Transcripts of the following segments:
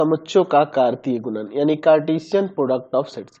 समुच्चयों का कार्तीय गुणन यानी कार्टेशियन प्रोडक्ट ऑफ सेट्स।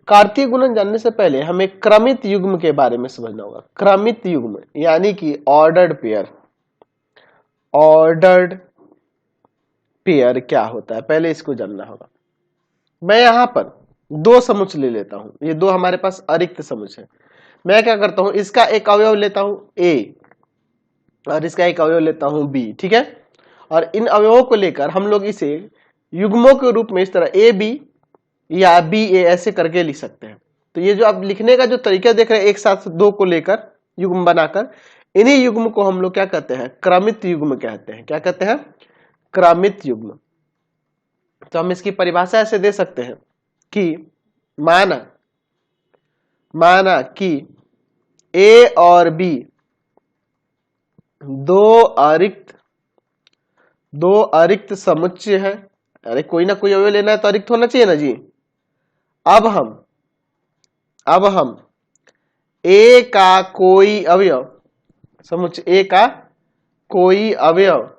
कार्तीय गुणन जानने से पहले हमें क्रमित युग्म के बारे में समझना होगा। क्रमित युग्म यानी कि ऑर्डर्ड पेयर। ऑर्डर्ड पेयर क्या होता है, पहले इसको जानना होगा। मैं यहां पर दो समुच्चय ले लेता हूं, ये दो हमारे पास अरिक्त समुच्चय है। मैं क्या करता हूं, इसका एक अवयव लेता हूं A और इसका एक अवयव लेता हूं B, ठीक है। और इन अवयवों को लेकर हम लोग इसे युग्मों के रूप में इस तरह A B या B A ऐसे करके लिख सकते हैं। तो ये जो आप लिखने का जो तरीका देख रहे हैं, एक साथ दो को लेकर युग्म बनाकर, इन्हीं युग्म को हम लोग क्या कहते हैं, क्रमित युग्म कहते हैं। क्या कहते हैं, क्रमित युग्म। तो हम इसकी परिभाषा ऐसे दे सकते हैं कि माना कि A और B दो अरिक्त समुच्चय है। अरे कोई ना कोई अवयव लेना है तो अरिक्त होना चाहिए ना जी। अब हम A का कोई अवयव, समुच्चय A का कोई अवयव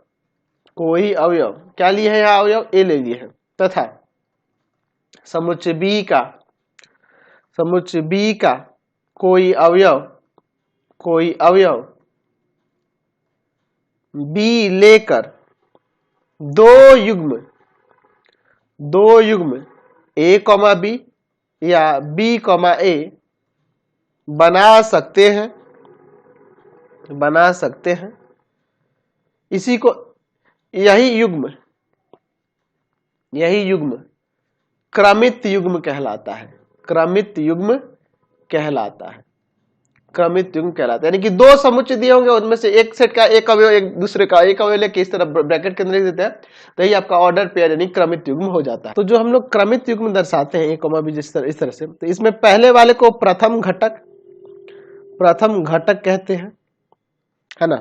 क्या लिए है, यहाँ अवयव A ले लिए है, तथा समुच्चय B का कोई अवयव B लेकर दो युग्म A, B या B, A बना सकते हैं। इसी को यही युग्म क्रमित युग्म कहलाता है। क्रमित युग्म कहलाता है। यानी कि दो समुच्चय दिए होंगे, उनमें से एक सेट का एक अवयव एक दूसरे का एक अवयव लेके इस तरह ब्रैकेट के अंदर लिख देते हैं, तो यही आपका ऑर्डर पेयर यानी क्रमित युग्म हो जाता है। तो जो हम लोग क्रमित युग्म दर्शाते हैं A, B इस तरह से, तो इसमें पहले वाले को प्रथम घटक कहते हैं, है ना,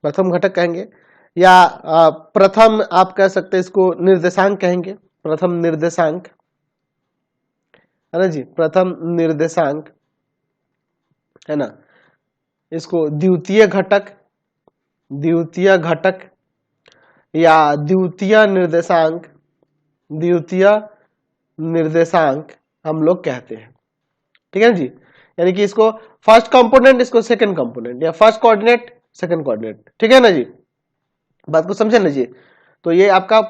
प्रथम घटक कहेंगे, या प्रथम आप कह सकते हैं इसको निर्देशांक कहेंगे, प्रथम निर्देशांक, है ना जी, प्रथम निर्देशांक, है ना। इसको द्वितीय घटक या द्वितीय निर्देशांक हम लोग कहते हैं, ठीक है जी। यानी कि इसको फर्स्ट कंपोनेंट, इसको सेकंड कंपोनेंट, या फर्स्ट कोऑर्डिनेट सेकंड कोऑर्डिनेट, ठीक है ना जी, बात को समझे ना जी। तो ये आपका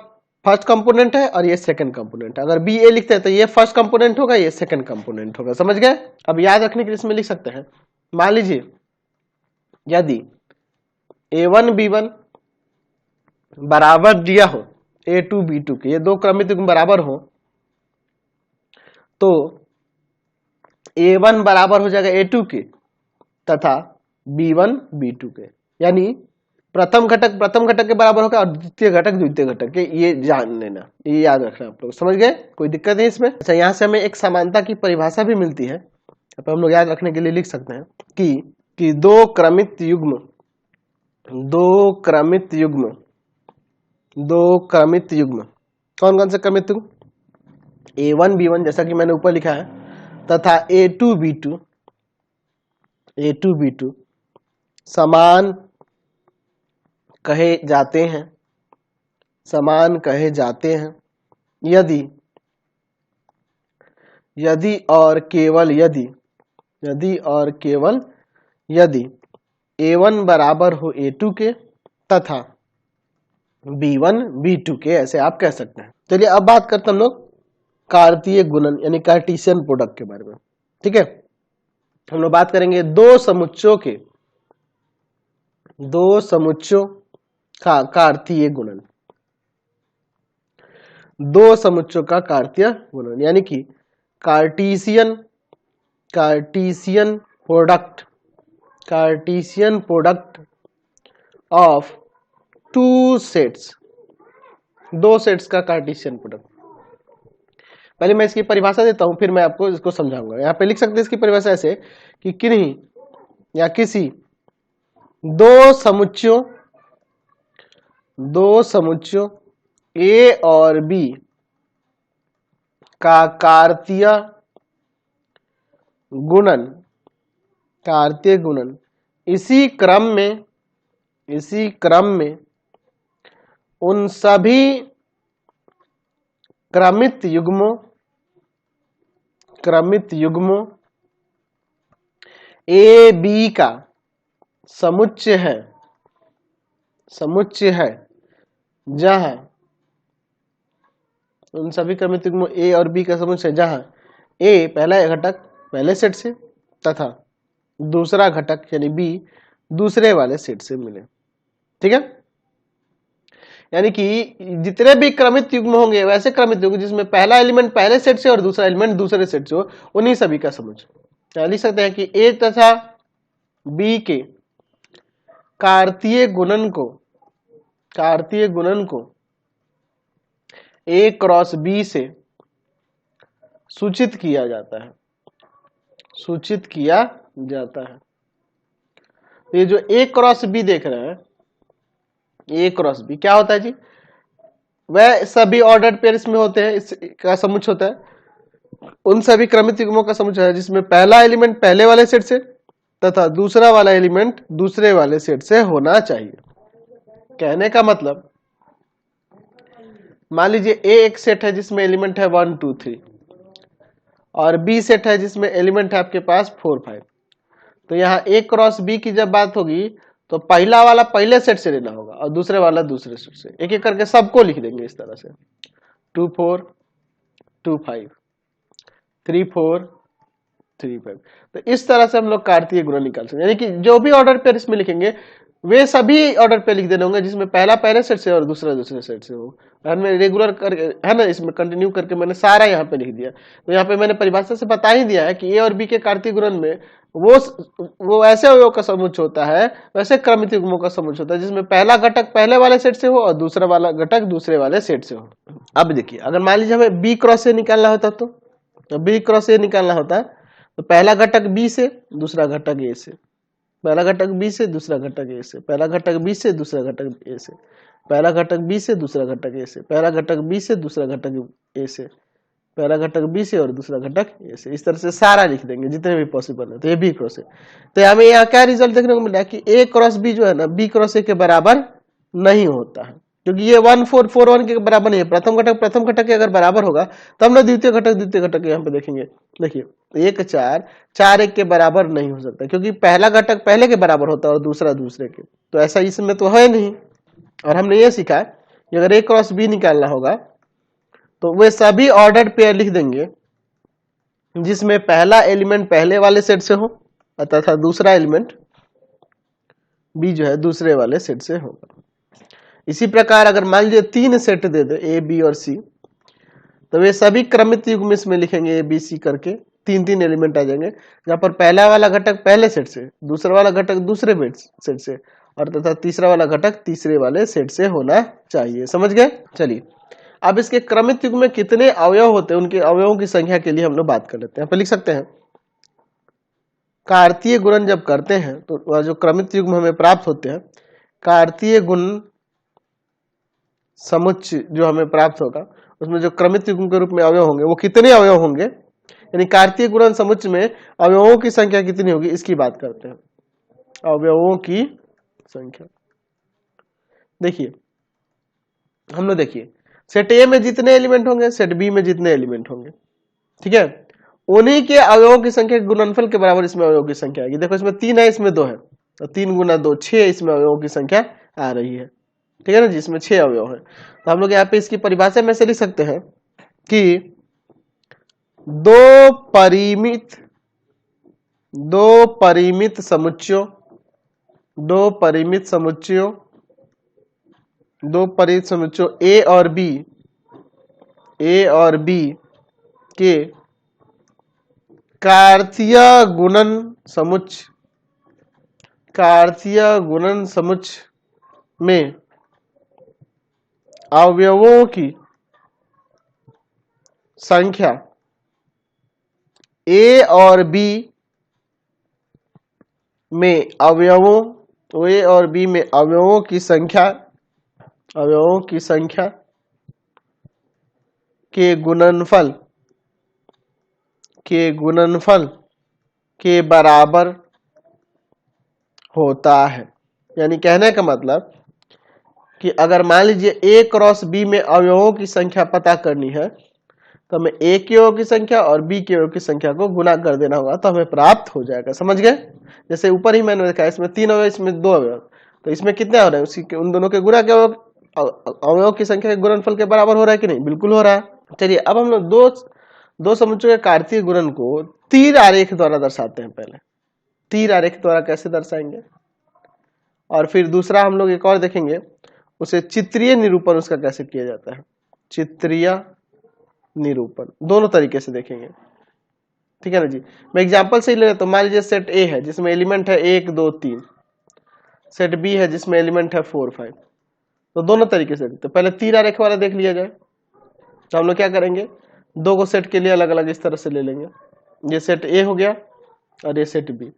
फर्स्ट कंपोनेंट है और ये सेकंड कंपोनेंट है। अगर BA लिखते हैं तो ये फर्स्ट कंपोनेंट होगा, ये सेकंड कंपोनेंट होगा, समझ गए। अब याद रखने के लिए इसमें लिख सकते हैं, मान लीजिए यदि A1 B1 बराबर दिया हो A2 B2 के, ये दो क्रमित युग्म बराबर हो, तो A1 बराबर हो जाएगा A2 के तथा B1 B2 के, यानी प्रथम घटक के बराबर होगा और द्वितीय घटक के, ये जान लेना, ये याद रखना आप लोग, समझ गए, कोई दिक्कत नहीं इसमें। अच्छा, यहाँ से हमें एक समानता की परिभाषा भी मिलती है, अब हम लोग याद रखने के लिए लिख सकते हैं कि दो क्रमित युग्म कौन कौन से क्रमित युग्म, A1 B1 जैसा कि मैंने ऊपर लिखा है, तथा A2 B2 समान कहे जाते हैं यदि और केवल यदि A1 बराबर हो A2 के तथा B1 B2 के, ऐसे आप कह सकते हैं। चलिए अब बात करते हैं हम लोग कार्तीय गुणन यानी कार्टेशियन प्रोडक्ट के बारे में, ठीक है। हम लोग बात करेंगे दो समुच्चयों का कार्तीय गुणन, दो समुच्चयों का कार्तीय गुणन, यानी कि Cartesian product of two sets, दो सेट्स का कार्टेशियन प्रोडक्ट। पहले मैं इसकी परिभाषा देता हूं, फिर मैं आपको इसको समझाऊंगा। यहां पे लिख सकते हैं इसकी परिभाषा ऐसे कि किन्हीं या किसी दो समुच्चयों A और B का कार्तीय गुणन इसी क्रम में उन सभी क्रमित युग्मों ए बी का समुच्चय है जहां उन सभी क्रमित युग्मों ए और बी का समुच्चय जहां ए पहला घटक पहले सेट से तथा दूसरा घटक यानी बी दूसरे वाले सेट से मिले। ठीक है, यानी कि जितने भी क्रमित युग्म होंगे वैसे क्रमित युग्म जिसमें पहला एलिमेंट पहले सेट से और दूसरा एलिमेंट दूसरे सेट से हो, उन्हीं सभी का समुच्चय। लिख सकते हैं कि ए तथा बी के कार्तीय गुणन को ए क्रॉस बी से सूचित किया जाता है। तो ये जो ए क्रॉस बी देख रहे हैं, ए क्रॉस बी क्या होता है जी? वह सभी ऑर्डर्ड पेयर्स में होते हैं, इसका समुच्चय होता है उन सभी क्रमित युग्मों का समुच्चय है जिसमें पहला एलिमेंट पहले वाले सेट से तथा दूसरा वाला एलिमेंट दूसरे वाले सेट से होना चाहिए। कहने का मतलब, मान लीजिए ए एक सेट है जिसमें एलिमेंट है 1 2 3 और बी सेट है जिसमें एलिमेंट है आपके पास 4 5। तो यहाँ ए क्रॉस बी की जब बात होगी तो पहला वाला पहले सेट से लेना होगा और दूसरे वाला दूसरे सेट से। एक एक करके सबको लिख देंगे इस तरह से 2 4 2 5 3 4 3 5। तो इस तरह से हम लोग कार्तीय गुणन निकाल सकते हैं, यानी कि जो भी ऑर्डर पेयर इसमें लिखेंगे वे सभी ऑर्डर पे लिख देने होंगे जिसमें पहला पहले सेट से और दूसरा दूसरे सेट से हो। हमने रेगुलर करके है ना, इसमें कंटिन्यू करके मैंने सारा यहाँ पे लिख दिया। तो यहाँ पे मैंने परिभाषा से बता ही दिया है कि ए और बी के कार्तीय गुणन में वो ऐसे अवयव का समुच्चय होता है, वैसे क्रमित युग्मों का समुच्चय होता है जिसमें पहला घटक पहले वाले सेट से हो और दूसरा वाला घटक दूसरे वाले सेट से हो। अब देखिए, अगर मान लीजिए हमें बी क्रॉस ए निकालना होता तो बी क्रॉस ए निकालना होता तो पहला घटक बी से दूसरा घटक ए से, पहला घटक बी से दूसरा घटक ए से, पहला घटक बी से दूसरा घटक ए से, पहला घटक बी से दूसरा घटक ए से, पहला घटक बी से दूसरा घटक ए से, पहला घटक बी से और दूसरा घटक ए से। इस तरह से सारा लिख देंगे जितने भी पॉसिबल है। तो ये बी क्रॉस ए। तो हमें यहाँ क्या रिजल्ट देखने को मिला कि ए क्रॉस बी जो है ना बी क्रॉस ए के बराबर नहीं होता है, क्योंकि ये 1 4 4 1 के बराबर नहीं है। प्रथम घटक के अगर बराबर होगा तो हम लोग द्वितीय घटक यहाँ पे देखेंगे। देखिए 1 4 4 1 के बराबर नहीं हो सकता, क्योंकि पहला घटक पहले के बराबर होता है और दूसरा दूसरे के। तो ऐसा इसमें तो है नहीं। और हमने ये सीखा कि अगर ए क्रॉस बी निकालना होगा तो वे सभी ऑर्डर्ड पेयर लिख देंगे जिसमें पहला एलिमेंट पहले वाले सेट से हो तथा दूसरा एलिमेंट बी जो है दूसरे वाले सेट से होगा। इसी प्रकार अगर मान लीजिए 3 set they they A B और सी, तो वे सभी क्रमित युग्म इसमें लिखेंगे ए बी सी करके, 3 एलिमेंट आ जाएंगे जहां पर पहला वाला घटक पहले सेट से, दूसरा वाला घटक दूसरे सेट से और तथा तीसरा वाला घटक तीसरे वाले सेट से होना चाहिए। समझ गए? चलिए अब इसके क्रमित युग्म में कितने अवयव होते हैं उनके अवयवों की संख्या के लिए हम लोग बात कर लेते हैं। यहाँ पे लिख सकते हैं कार्तीय गुणन जब करते हैं तो जो क्रमित युग्म हमें प्राप्त होते हैं, कार्तीय गुण समुच्चय जो हमें प्राप्त होगा उसमें जो क्रमित युग्म के रूप में अवयव होंगे वो कितने अवयव होंगे, यानी कार्तीय गुणन समुच्चय में अवयवों की संख्या कितनी होगी इसकी बात करते हैं। अवयवों की संख्या देखिए, हम लोग देखिए सेट ए में जितने एलिमेंट होंगे सेट बी में जितने एलिमेंट होंगे, ठीक है, उन्हीं के अवयवों की संख्या गुणनफल के बराबर इसमें अवयवों की संख्या आएगी। देखो इसमें 3 है, इसमें 2 है, तो 3 गुना 2 6 इसमें अवयवों की संख्या आ रही है। ठीक है ना जी, इसमें 6 अवयव है। तो हम लोग यहाँ पे इसकी परिभाषा में से लिख सकते हैं कि दो परिमित समुच्चयों ए और बी के कार्तीय गुणन समुच्चय में अवयवों की संख्या ए और बी में अवयवों की संख्या के गुणनफल के बराबर होता है। यानी कहने का मतलब कि अगर मान लीजिए ए क्रॉस बी में अवयवों की संख्या पता करनी है तो हमें ए के अवयव की संख्या और बी के अवयव की संख्या को गुना कर देना होगा तो हमें प्राप्त हो जाएगा। समझ गए? जैसे ऊपर ही मैंने देखा इसमें 3 अवयव, इसमें 2 अवयव, तो इसमें कितने हो रहे हैं? उसी के उन दोनों के गुणा के अवयव की संख्या के गुणनफल के बराबर हो रहा है कि नहीं? बिल्कुल हो रहा है। चलिए अब हम लोग दो समुच्चयों के कार्तीय गुणन को तीर आरेख द्वारा दर्शाते हैं। पहले तीर आरेख द्वारा कैसे दर्शाएंगे, और फिर दूसरा हम लोग एक और देखेंगे, उसे चित्रीय निरूपण उसका कैसे किया जाता है। चित्रीय निरूपण दोनों तरीके से देखेंगे, ठीक है ना जी। मैं एग्जांपल से ही ले लेता हूं। मान लीजिए सेट ए है जिसमें एलिमेंट है 1 2 3, सेट बी है जिसमें एलिमेंट है 4 5। तो दोनों तरीके से देखते हैं। पहले तीर आरेख वाला देख लिया जाए। तो हम लोग क्या करेंगे, दो को सेट के लिए अलग अलग इस तरह से ले लेंगे। ये सेट ए हो गया और ये सेट बी।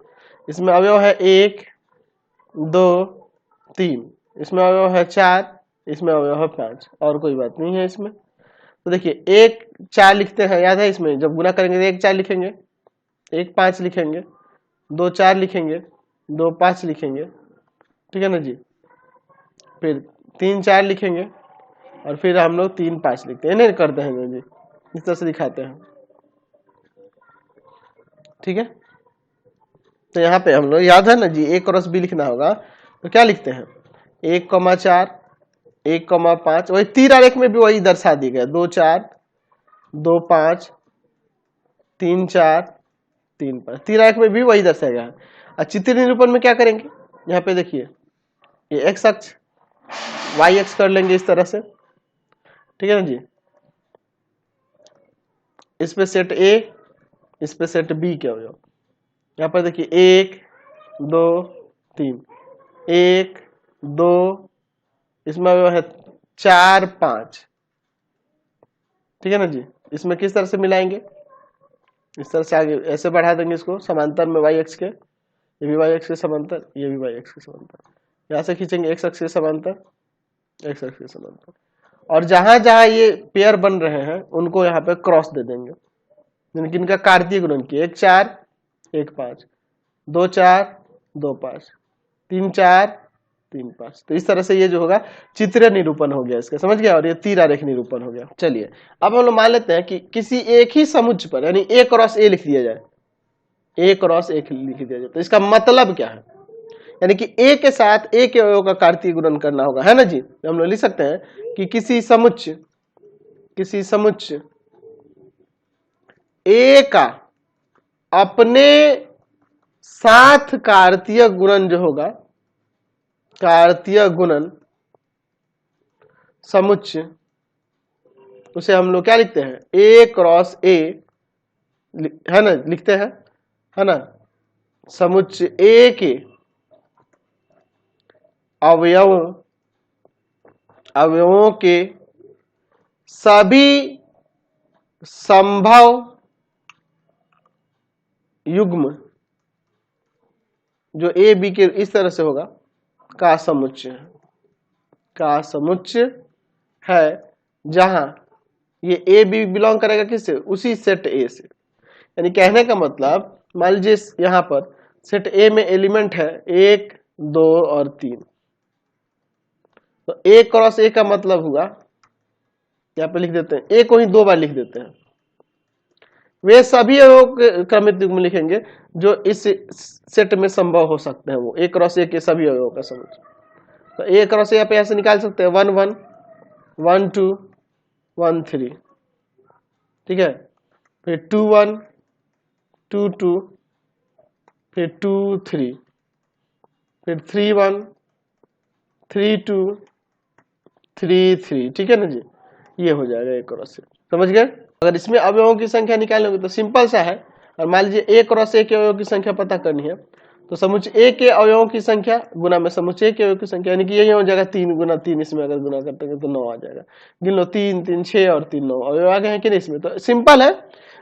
इसमें अवयव है 1 2 3, इसमें अवयव है 4, इसमें अवयव है 5, और कोई बात नहीं है इसमें। तो देखिए 1 4 लिखते हैं, याद है? इसमें जब गुना करेंगे तो 1 4 लिखेंगे, 1 5 लिखेंगे, 2 4 लिखेंगे, 2 5 लिखेंगे, ठीक है ना जी। फिर 3 4 लिखेंगे और फिर हम लोग 3 5 लिखते हैं, नहीं करते हैं जी, इस तरह से दिखाते हैं, ठीक है। तो यहाँ पे हम लोग याद है ना जी, ए क्रॉस बी लिखना होगा तो क्या लिखते हैं, 1,4 1,5। वही तीर आरेख में भी वही दर्शा दी गया, 2 4 2 5 3 4 3 5। तीर आरेख में भी वही दर्शाया गया है। और चित्रीय निरूपण में क्या करेंगे, यहाँ पे देखिए ये एक्स अक्ष वाई अक्ष कर लेंगे इस तरह से, ठीक है ना जी। इस पे सेट ए, इस पे सेट बी के अवयव। यहाँ पर देखिए 1 2 3, 1 2, इसमें अवयव है 4 5, ठीक है ना जी। इसमें किस तरह से मिलाएंगे, इस तरह से आगे ऐसे बढ़ा देंगे इसको समांतर में वाई अक्ष के, ये भी वाई अक्ष के समांतर, ये भी वाई अक्ष के समांतर। यहाँ से खींचेंगे एक्स अक्ष के समांतर, एक्स अक्ष के समांतर, और जहां जहां ये पेयर बन रहे हैं उनको यहाँ पे क्रॉस दे देंगे, जिनका कार्तीय गुणन किए 1 4 1 5, 2 4 2 5, 3 4 3 5। तो इस तरह से ये जो होगा चित्रीय निरूपण हो गया इसका, समझ गया। और ये तीर आरेख निरूपण हो गया। चलिए अब हम लोग मान लेते हैं कि किसी एक ही समुच्चय पर यानी ए क्रॉस ए लिख दिया जाए, ए क्रॉस ए लिख दिया जाए, तो इसका मतलब क्या है, यानी कि ए के साथ ए के अवयव का कार्तीय गुणन करना होगा, है ना जी। तो हम लोग लिख सकते हैं कि किसी समुच्चय ए का अपने साथ कार्तीय गुणन जो होगा, कार्तीय गुणन समुच्चय, उसे हम लोग क्या लिखते हैं, ए क्रॉस ए, है ना, लिखते हैं, है ना। समुच्चय ए के अवयवों के सभी संभव युग्म जो ए बी के इस तरह से होगा का समुच्चय है, जहां ये ए बी बिलोंग करेगा किससे, उसी सेट ए से। यानी कहने का मतलब मान लीजिए यहां पर सेट ए में एलिमेंट है 1 2 और 3, तो ए क्रॉस ए का मतलब हुआ, यहाँ पे लिख देते हैं, ए को ही 2 बार लिख देते हैं, वे सभी क्रमित युग्म लिखेंगे जो इस सेट में संभव हो सकते हैं, वो ए क्रॉस ए के सभी अवयवों का समुच्चय। तो ए क्रॉस ए पे ऐसे निकाल सकते हैं 1 1 1 2 1 3, ठीक है। फिर 2 1 2 2, फिर 2 3, फिर 3 1 3 2 3 3, ठीक है ना जी। ये हो जाएगा ए क्रॉस ए, समझ गए। अगर इसमें अवयवों की संख्या निकालोगे तो सिंपल सा है। और मान लीजिए ए क्रॉस ए के अवयवों की संख्या पता करनी है, तो समुच्चय ए के अवयवों की संख्या गुना में समुच्चय ए के अवयवों की संख्या, यानी कि यही हो जाएगा 3 गुना 3, इसमें अगर गुना करते हैं तो 9 आ जाएगा। गिन लो 3 3 6 और 3 9 अवयव आ गए हैं कि नहीं इसमें। तो सिंपल है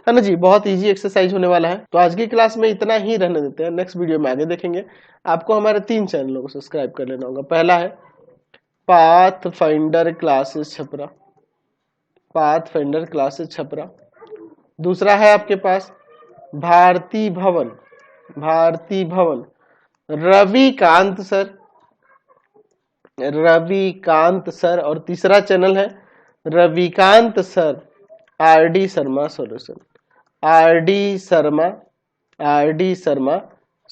ना जी, बहुत इजी एक्सरसाइज होने वाला है। तो आज की क्लास में इतना ही रहने देते हैं, नेक्स्ट वीडियो में आगे देखेंगे। आपको हमारे 3 चैनलों को सब्सक्राइब कर लेना होगा। पहला है pathfinder classes Chhapra, pathfinder classes Chhapra. दूसरा है आपके पास भारती भवन रविकांत सर, रविकांत सर, और तीसरा चैनल है Ravikant sir RD Sharma solution, RD Sharma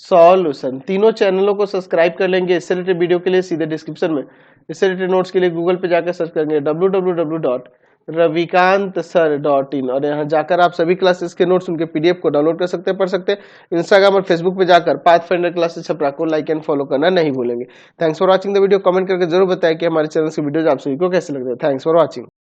solution. तीनों चैनलों को सब्सक्राइब कर लेंगे। इससे रिलेटेड वीडियो के लिए सीधे डिस्क्रिप्शन में, इससे रिलेटेड नोट्स के लिए गूगल पे जाकर सर्च करेंगे www.ravikantsir.in, और यहाँ जाकर आप सभी क्लासेस के नोट्स, उनके PDF को डाउनलोड कर सकते हैं, पढ़ सकते हैं। इंस्टाग्राम और फेसबुक पे जाकर पाथफाइंडर क्लासेस छपरा को लाइक एंड फॉलो करना नहीं भूलेंगे। Thanks for watching the video. Comment करके जरूर बताएं कि हमारे चैनल की वीडियोज आप सभी को कैसे लगते हैं। Thanks for watching.